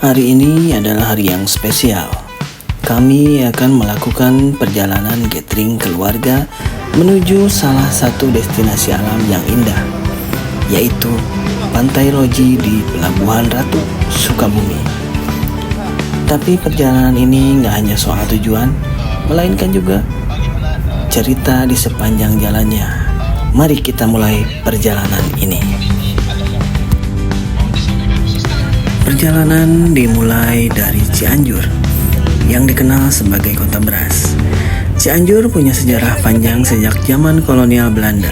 Hari ini adalah hari yang spesial. Kami akan melakukan perjalanan gathering keluarga menuju salah satu destinasi alam yang indah, yaitu Pantai Loji di Pelabuhan Ratu, Sukabumi. Tapi perjalanan ini nggak hanya soal tujuan, melainkan juga cerita di sepanjang jalannya. Mari kita mulai perjalanan ini. Perjalanan dimulai dari Cianjur, yang dikenal sebagai kota beras. Cianjur punya sejarah panjang sejak zaman kolonial Belanda.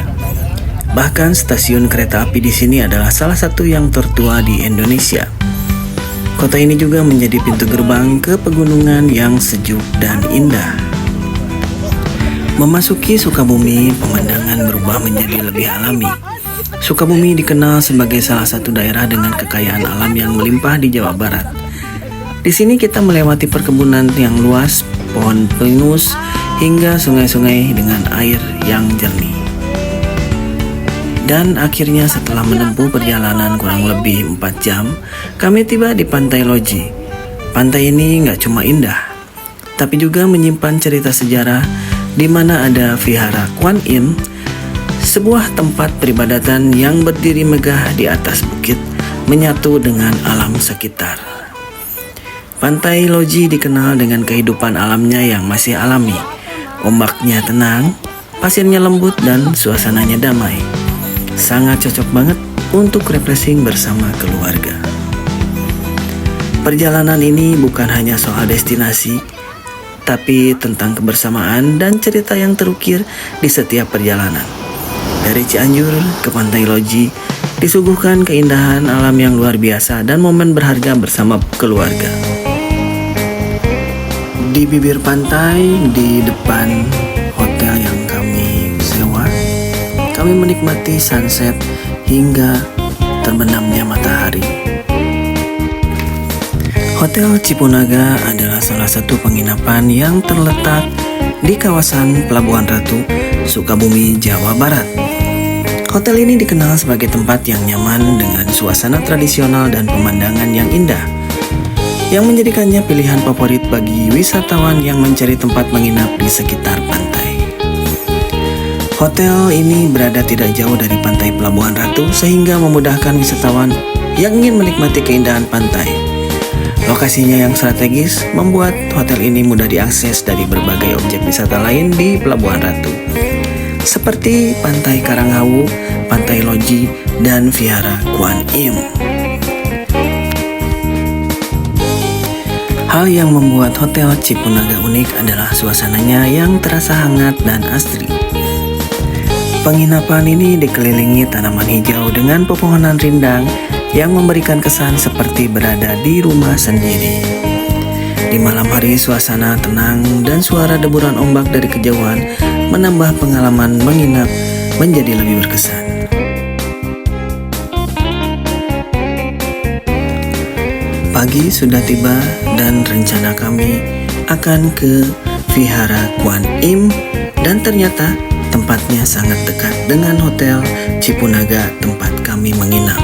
Bahkan stasiun kereta api di sini adalah salah satu yang tertua di Indonesia. Kota ini juga menjadi pintu gerbang ke pegunungan yang sejuk dan indah. Memasuki Sukabumi, pemandangan berubah menjadi lebih alami. Sukabumi dikenal sebagai salah satu daerah dengan kekayaan alam yang melimpah di Jawa Barat. Di sini kita melewati perkebunan yang luas, pohon pinus, hingga sungai-sungai dengan air yang jernih. Dan akhirnya setelah menempuh perjalanan kurang lebih 4 jam, kami tiba di Pantai Loji. Pantai ini nggak cuma indah, tapi juga menyimpan cerita sejarah di mana ada Vihara Kuan Im, sebuah tempat peribadatan yang berdiri megah di atas bukit, menyatu dengan alam sekitar. Pantai Loji dikenal dengan kehidupan alamnya yang masih alami. Ombaknya tenang, pasirnya lembut, dan suasananya damai. Sangat cocok banget untuk refreshing bersama keluarga. Perjalanan ini bukan hanya soal destinasi, tapi tentang kebersamaan dan cerita yang terukir di setiap perjalanan. Dari Cianjur ke Pantai Loji, disuguhkan keindahan alam yang luar biasa dan momen berharga bersama keluarga. Di bibir pantai, di depan hotel yang kami sewa, kami menikmati sunset hingga terbenamnya matahari. Hotel Cipunaga adalah salah satu penginapan yang terletak di kawasan Pelabuhan Ratu, Sukabumi, Jawa Barat. Hotel ini dikenal sebagai tempat yang nyaman dengan suasana tradisional dan pemandangan yang indah, yang menjadikannya pilihan favorit bagi wisatawan yang mencari tempat menginap di sekitar pantai. Hotel ini berada tidak jauh dari pantai Pelabuhan Ratu sehingga memudahkan wisatawan yang ingin menikmati keindahan pantai. Lokasinya yang strategis membuat hotel ini mudah diakses dari berbagai objek wisata lain di Pelabuhan Ratu, seperti Pantai Karanghawu, Pantai Loji, dan Vihara Kuan Im. Hal yang membuat Hotel Cipunaga unik adalah suasananya yang terasa hangat dan asri. Penginapan ini dikelilingi tanaman hijau dengan pepohonan rindang yang memberikan kesan seperti berada di rumah sendiri. Di malam hari, suasana tenang dan suara deburan ombak dari kejauhan menambah pengalaman menginap menjadi lebih berkesan. Pagi sudah tiba dan rencana kami akan ke Vihara Kuan Im, dan ternyata tempatnya sangat dekat dengan Hotel Cipunaga tempat kami menginap.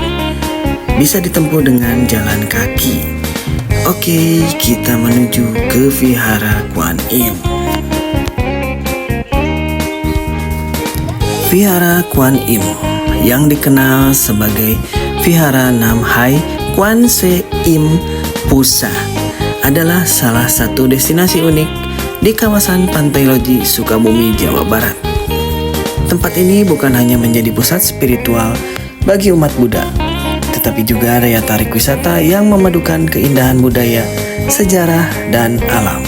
Bisa ditempuh dengan jalan kaki. Oke, kita menuju ke Vihara Kuan Im. Vihara Kuan Im yang dikenal sebagai Vihara Nam Hai Kuan Se Im Pusa adalah salah satu destinasi unik di kawasan Pantai Loji, Sukabumi, Jawa Barat. Tempat ini bukan hanya menjadi pusat spiritual bagi umat Buddha, tetapi juga daya tarik wisata yang memadukan keindahan budaya, sejarah, dan alam.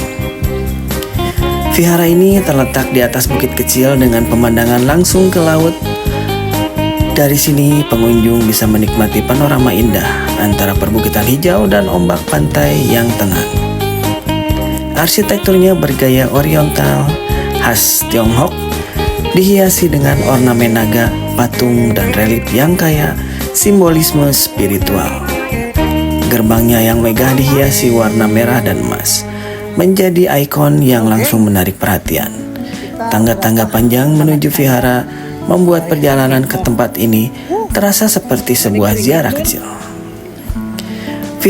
Vihara ini terletak di atas bukit kecil dengan pemandangan langsung ke laut. Dari sini pengunjung bisa menikmati panorama indah antara perbukitan hijau dan ombak pantai yang tenang. Arsitekturnya bergaya oriental khas Tionghoa, dihiasi dengan ornamen naga, patung, dan relief yang kaya simbolisme spiritual. Gerbangnya yang megah dihiasi warna merah dan emas, menjadi ikon yang langsung menarik perhatian. Tangga-tangga panjang menuju vihara membuat perjalanan ke tempat ini terasa seperti sebuah ziarah kecil.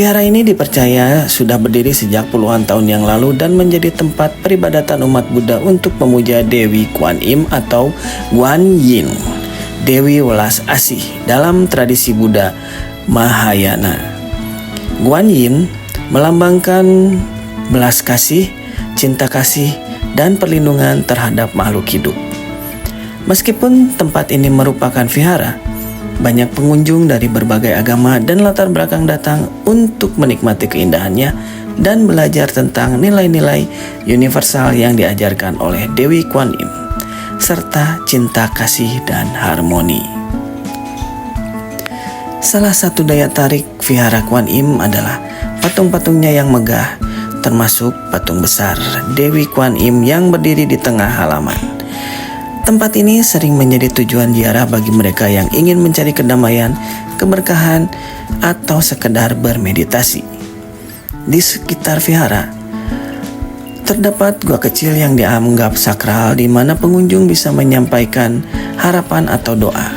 Vihara ini dipercaya sudah berdiri sejak puluhan tahun yang lalu dan menjadi tempat peribadatan umat Buddha untuk memuja Dewi Kuan Im atau Guan Yin, Dewi Welas Asih dalam tradisi Buddha Mahayana. Guan Yin melambangkan belas kasih, cinta kasih, dan perlindungan terhadap makhluk hidup. Meskipun tempat ini merupakan vihara, banyak pengunjung dari berbagai agama dan latar belakang datang untuk menikmati keindahannya dan belajar tentang nilai-nilai universal yang diajarkan oleh Dewi Kuan Im, serta cinta kasih dan harmoni. Salah satu daya tarik Vihara Kuan Im adalah patung-patungnya yang megah, termasuk patung besar Dewi Kuan Im yang berdiri di tengah halaman. Tempat ini sering menjadi tujuan ziarah bagi mereka yang ingin mencari kedamaian, keberkahan, atau sekedar bermeditasi. Di sekitar vihara, terdapat gua kecil yang dianggap sakral di mana pengunjung bisa menyampaikan harapan atau doa.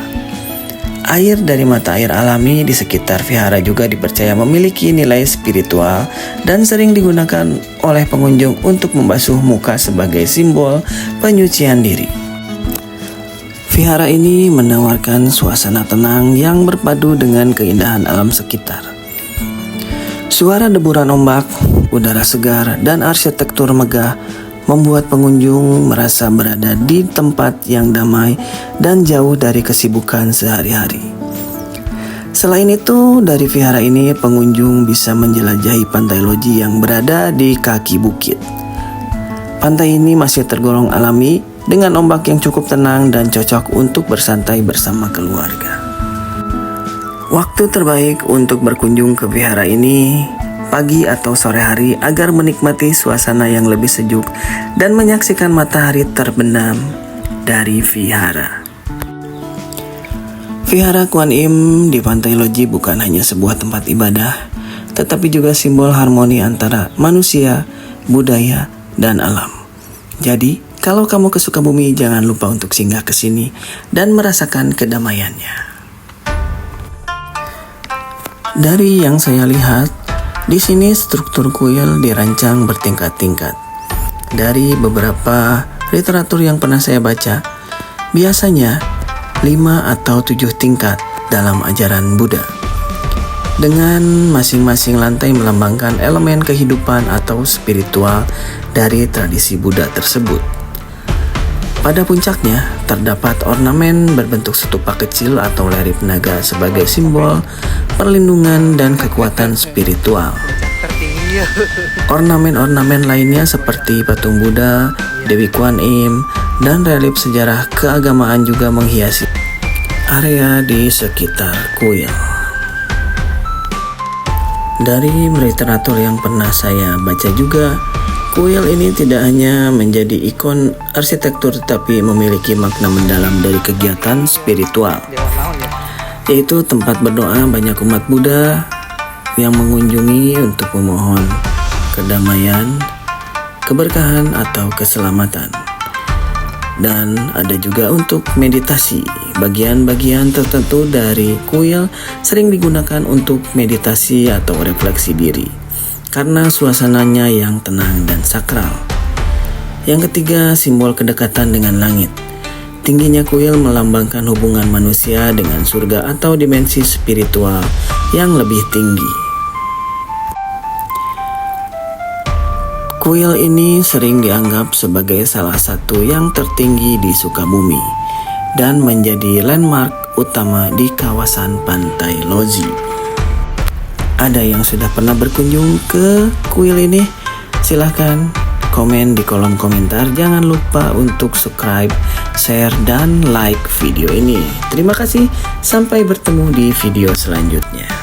Air dari mata air alami di sekitar vihara juga dipercaya memiliki nilai spiritual dan sering digunakan oleh pengunjung untuk membasuh muka sebagai simbol penyucian diri. Vihara ini menawarkan suasana tenang yang berpadu dengan keindahan alam sekitar. Suara deburan ombak, udara segar, dan arsitektur megah membuat pengunjung merasa berada di tempat yang damai dan jauh dari kesibukan sehari-hari. Selain itu, dari vihara ini pengunjung bisa menjelajahi pantai Loji yang berada di kaki bukit. Pantai ini masih tergolong alami dengan ombak yang cukup tenang dan cocok untuk bersantai bersama keluarga. Waktu terbaik untuk berkunjung ke vihara ini pagi atau sore hari agar menikmati suasana yang lebih sejuk dan menyaksikan matahari terbenam dari vihara. Vihara Kuan Im di Pantai Loji bukan hanya sebuah tempat ibadah, tetapi juga simbol harmoni antara manusia, budaya, dan alam. Jadi, kalau kamu ke Sukabumi, jangan lupa untuk singgah ke sini dan merasakan kedamaiannya. Dari yang saya lihat, di sini struktur kuil dirancang bertingkat-tingkat. Dari beberapa literatur yang pernah saya baca, biasanya 5 atau 7 tingkat dalam ajaran Buddha, dengan masing-masing lantai melambangkan elemen kehidupan atau spiritual dari tradisi Buddha tersebut. Pada puncaknya, terdapat ornamen berbentuk stupa kecil atau lerip naga sebagai simbol perlindungan dan kekuatan spiritual. Ornamen-ornamen lainnya seperti patung Buddha, Dewi Kuan Im, dan relief sejarah keagamaan juga menghiasi area di sekitar kuil. Dari literatur yang pernah saya baca juga, kuil ini tidak hanya menjadi ikon arsitektur tetapi memiliki makna mendalam dari kegiatan spiritual, yaitu tempat berdoa banyak umat Buddha yang mengunjungi untuk memohon kedamaian, keberkahan, atau keselamatan. Dan ada juga untuk meditasi. Bagian-bagian tertentu dari kuil sering digunakan untuk meditasi atau refleksi diri karena suasananya yang tenang dan sakral. Yang ketiga, simbol kedekatan dengan langit. Tingginya kuil melambangkan hubungan manusia dengan surga atau dimensi spiritual yang lebih tinggi. Kuil ini sering dianggap sebagai salah satu yang tertinggi di Sukabumi dan menjadi landmark utama di kawasan Pantai Loji. Ada yang sudah pernah berkunjung ke kuil ini? Silahkan komen di kolom komentar. Jangan lupa untuk subscribe, share, dan like video ini. Terima kasih. Sampai bertemu di video selanjutnya.